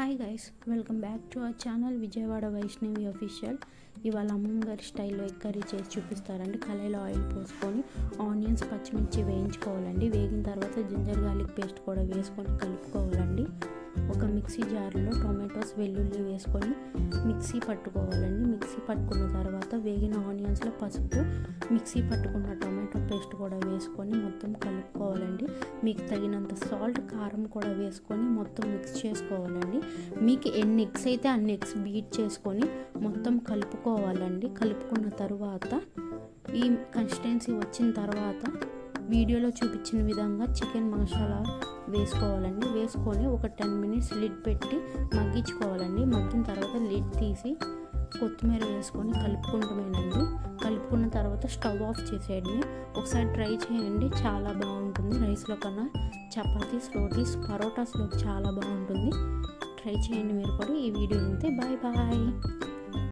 Hi guys, welcome back to our channel Vijayawada Vaishnavi official. ఇవాళ అమ్మమ్మ గారి స్టైల్లో ఎగ్ కర్రీ చేసి చూపిస్తారండి. కళాయిలో ఆయిల్ పోసుకొని ఆనియన్స్ పచ్చిమిర్చి వేయించుకోవాలండి. వేగిన తర్వాత జింజర్ గార్లిక్ పేస్ట్ కూడా వేసుకొని కలుపుకోవాలండి. ఒక మిక్సీ జార్లో టొమాటోస్ వెల్లుల్లి వేసుకొని మిక్సీ పట్టుకోవాలండి. మిక్సీ పట్టుకున్న తర్వాత వేగిన ఆనియన్స్లో పసుపు, మిక్సీ పట్టుకున్న టొమాటో పేస్ట్ కూడా వేసుకొని మొత్తం కలుపుకోవాలండి. మీకు తగినంత సాల్ట్, కారం కూడా వేసుకొని మొత్తం మిక్స్ చేసుకోవాలండి. మీకు ఎన్ని ఎగ్స్ అయితే అన్ని ఎగ్స్ బీట్ చేసుకొని మొత్తం కలుపుకోవాలండి. కలుపుకున్న తర్వాత ఈ కన్సిస్టెన్సీ వచ్చిన తర్వాత వీడియోలో చూపించిన విధంగా చికెన్ మసాలా వేసుకోవాలండి. వేసుకొని ఒక 10 మినిట్స్ లిడ్ పెట్టి మగ్గించుకోవాలండి. మగ్గిన తర్వాత లిడ్ తీసి కొత్తిమీర వేసుకొని కలుపుకుంటామేనండి. కలుపుకున్న తర్వాత స్టవ్ ఆఫ్ చేసేయడమే. ఒకసారి ట్రై చేయండి, చాలా బాగుంటుంది. రైస్లో కన్నా చపాతీస్, రోటీస్, పరోటాస్లో చాలా బాగుంటుంది. ట్రై చేయండి మీరు కూడా. ఈ వీడియో అంతే. Bye bye.